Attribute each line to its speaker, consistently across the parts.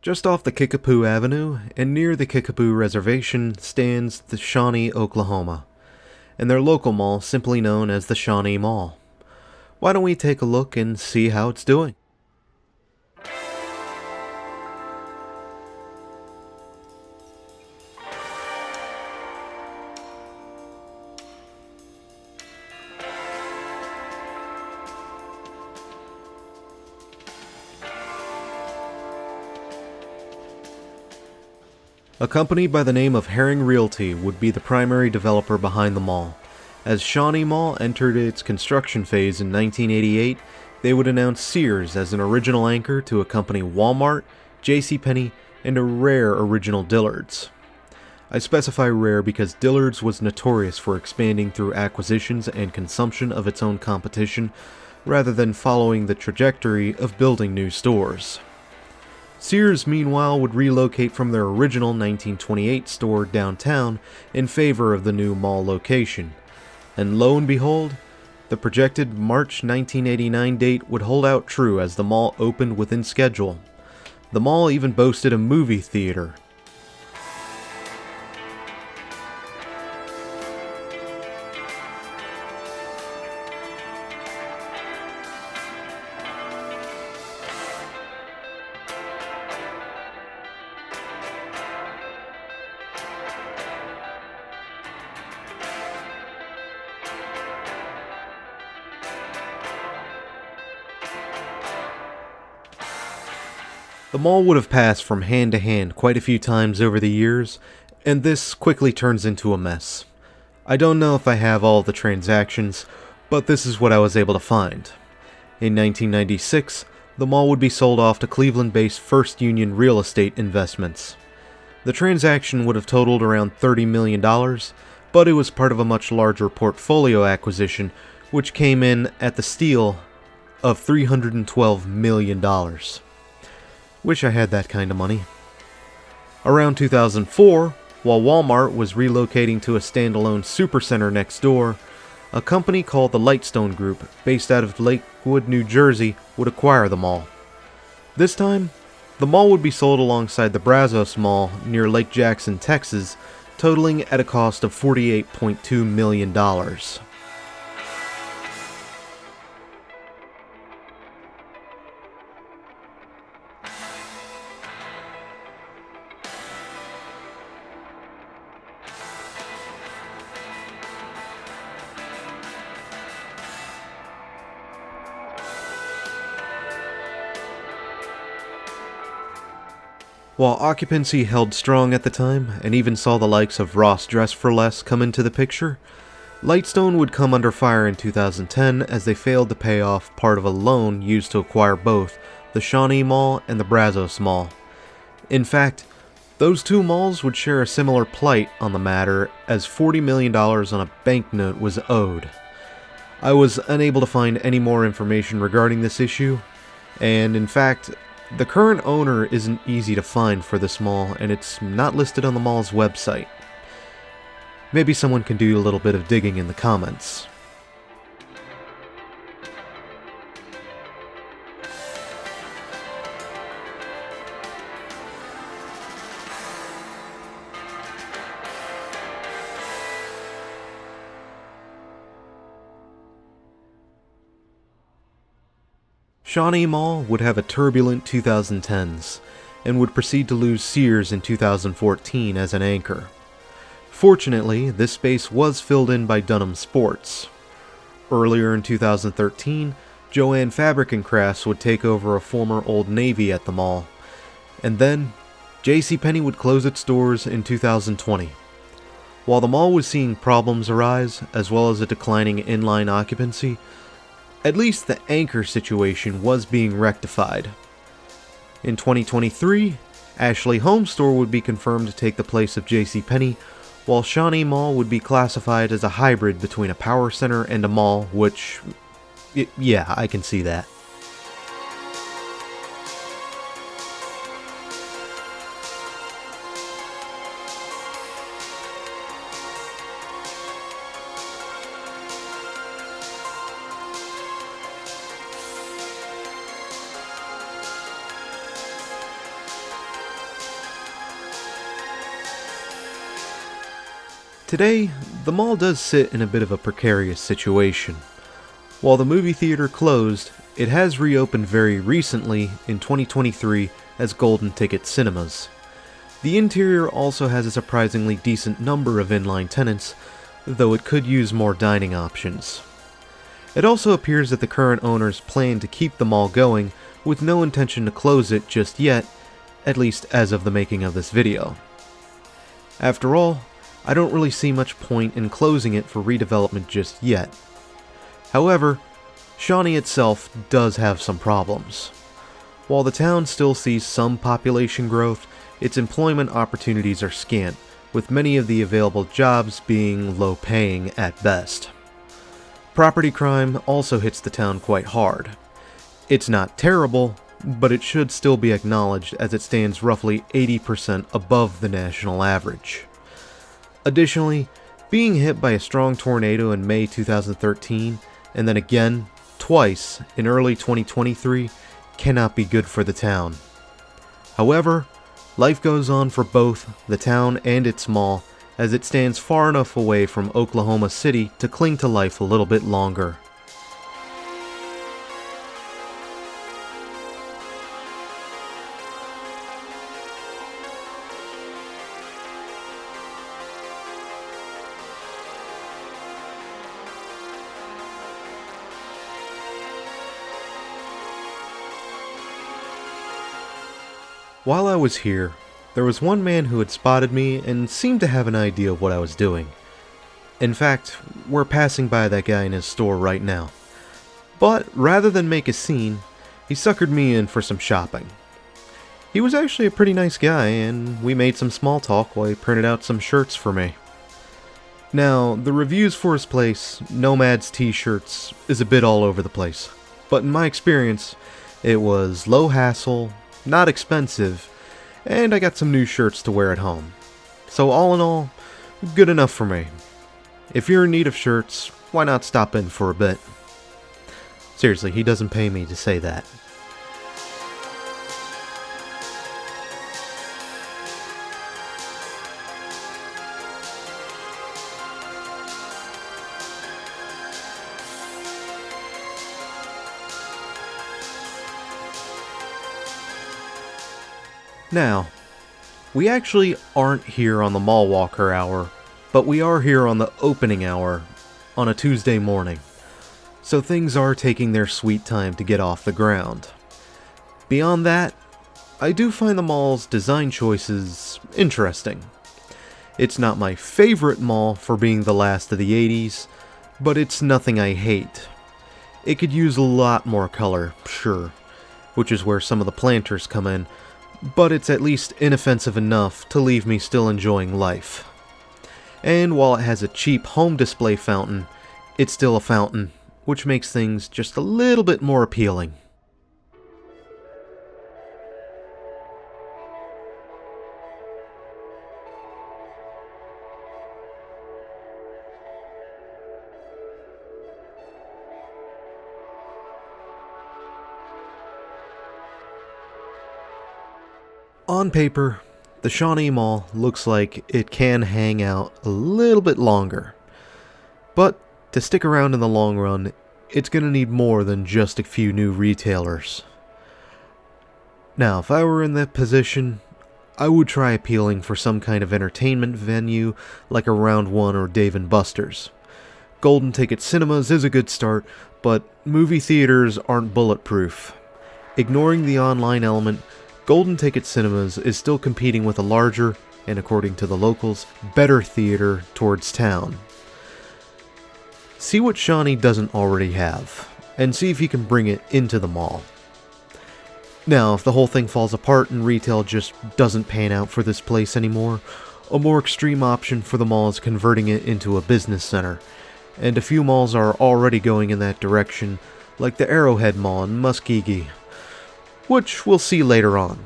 Speaker 1: Just off the Kickapoo Avenue and near the Kickapoo Reservation stands the Shawnee, Oklahoma, and their local mall simply known as the Shawnee Mall. Why don't we take a look and see how it's doing? A company by the name of Herring Realty would be the primary developer behind the mall. As Shawnee Mall entered its construction phase in 1988, they would announce Sears as an original anchor to accompany Walmart, JCPenney, and a rare original Dillard's. I specify rare because Dillard's was notorious for expanding through acquisitions and consumption of its own competition, rather than following the trajectory of building new stores. Sears, meanwhile, would relocate from their original 1928 store downtown in favor of the new mall location. And lo and behold, the projected March 1989 date would hold out true as the mall opened within schedule. The mall even boasted a movie theater. The mall would have passed from hand to hand quite a few times over the years, and this quickly turns into a mess. I don't know if I have all the transactions, but this is what I was able to find. In 1996, the mall would be sold off to Cleveland-based First Union Real Estate Investments. The transaction would have totaled around $30 million, but it was part of a much larger portfolio acquisition, which came in at the steal of $312 million. Wish I had that kind of money. Around 2004, while Walmart was relocating to a standalone supercenter next door, a company called the Lightstone Group, based out of Lakewood, New Jersey, would acquire the mall. This time, the mall would be sold alongside the Brazos Mall near Lake Jackson, Texas, totaling at a cost of $48.2 million. While occupancy held strong at the time, and even saw the likes of Ross Dress for Less come into the picture, Lightstone would come under fire in 2010 as they failed to pay off part of a loan used to acquire both the Shawnee Mall and the Brazos Mall. In fact, those two malls would share a similar plight on the matter, as $40 million on a banknote was owed. I was unable to find any more information regarding this issue, and in fact, the current owner isn't easy to find for this mall, and it's not listed on the mall's website. Maybe someone can do a little bit of digging in the comments. Shawnee Mall would have a turbulent 2010s, and would proceed to lose Sears in 2014 as an anchor. Fortunately, this space was filled in by Dunham Sports. Earlier in 2013, Joann Fabric & Crafts would take over a former Old Navy at the mall, and then JCPenney would close its doors in 2020. While the mall was seeing problems arise, as well as a declining inline occupancy, at least the anchor situation was being rectified. In 2023, Ashley Home Store would be confirmed to take the place of JCPenney, while Shawnee Mall would be classified as a hybrid between a power center and a mall, which, yeah, I can see that. Today, the mall does sit in a bit of a precarious situation. While the movie theater closed, it has reopened very recently in 2023 as Golden Ticket Cinemas. The interior also has a surprisingly decent number of inline tenants, though it could use more dining options. It also appears that the current owners plan to keep the mall going with no intention to close it just yet, at least as of the making of this video. After all, I don't really see much point in closing it for redevelopment just yet. However, Shawnee itself does have some problems. While the town still sees some population growth, its employment opportunities are scant, with many of the available jobs being low-paying at best. Property crime also hits the town quite hard. It's not terrible, but it should still be acknowledged as it stands roughly 80% above the national average. Additionally, being hit by a strong tornado in May 2013, and then again, twice, in early 2023, cannot be good for the town. However, life goes on for both the town and its mall, as it stands far enough away from Oklahoma City to cling to life a little bit longer. While I was here, there was one man who had spotted me and seemed to have an idea of what I was doing. In fact, we're passing by that guy in his store right now. But rather than make a scene, he suckered me in for some shopping. He was actually a pretty nice guy, and we made some small talk while he printed out some shirts for me. Now, the reviews for his place, Nomad's t-shirts, is a bit all over the place. But in my experience, it was low hassle, not expensive, and I got some new shirts to wear at home. So all in all, good enough for me. If you're in need of shirts, why not stop in for a bit? Seriously, he doesn't pay me to say that. Now, we actually aren't here on the mall walker hour, but we are here on the opening hour on a Tuesday morning, so things are taking their sweet time to get off the ground. Beyond that, I do find the mall's design choices interesting. It's not my favorite mall for being the last of the 80s, but it's nothing I hate. It could use a lot more color, sure, which is where some of the planters come in, but it's at least inoffensive enough to leave me still enjoying life. And while it has a cheap home display fountain, it's still a fountain, which makes things just a little bit more appealing. On paper, the Shawnee Mall looks like it can hang out a little bit longer. But to stick around in the long run, it's going to need more than just a few new retailers. Now, if I were in that position, I would try appealing for some kind of entertainment venue like a Round 1 or Dave & Buster's. Golden Ticket Cinemas is a good start, but movie theaters aren't bulletproof. Ignoring the online element, Golden Ticket Cinemas is still competing with a larger, and according to the locals, better theater towards town. See what Shawnee doesn't already have, and see if you can bring it into the mall. Now, if the whole thing falls apart and retail just doesn't pan out for this place anymore, a more extreme option for the mall is converting it into a business center, and a few malls are already going in that direction, like the Arrowhead Mall in Muskogee, which we'll see later on.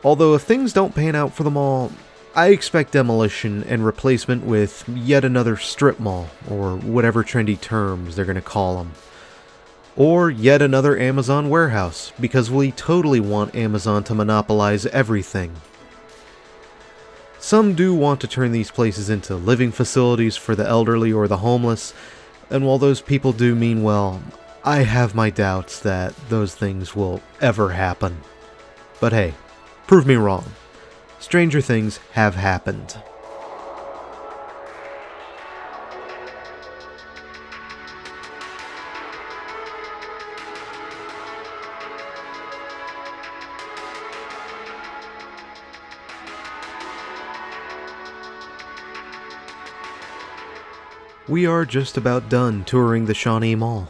Speaker 1: Although if things don't pan out for the mall, I expect demolition and replacement with yet another strip mall, or whatever trendy terms they're going to call them. Or yet another Amazon warehouse, because we totally want Amazon to monopolize everything. Some do want to turn these places into living facilities for the elderly or the homeless, and while those people do mean well, I have my doubts that those things will ever happen. But hey, prove me wrong. Stranger things have happened. We are just about done touring the Shawnee Mall.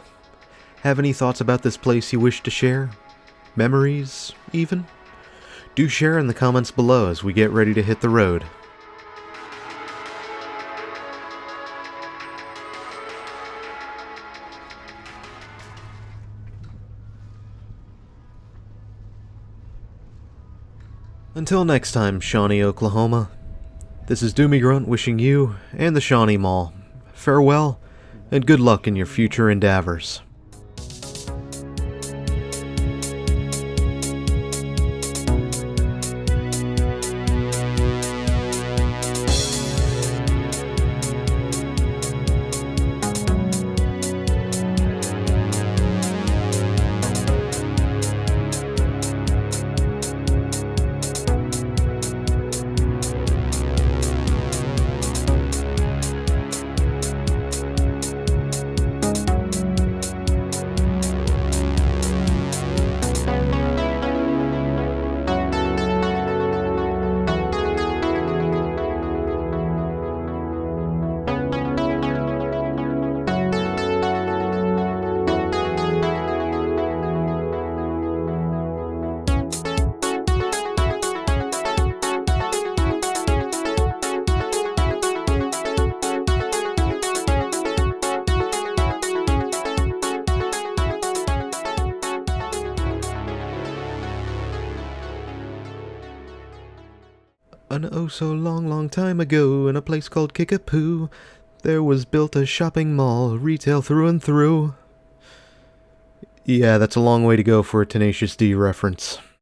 Speaker 1: Have any thoughts about this place you wish to share? Memories, even? Do share in the comments below as we get ready to hit the road. Until next time, Shawnee, Oklahoma, this is Doomie Grunt wishing you and the Shawnee Mall farewell and good luck in your future endeavors. An oh so long time ago, in a place called Kickapoo, there was built a shopping mall, retail through and through. Yeah, that's a long way to go for a Tenacious D reference.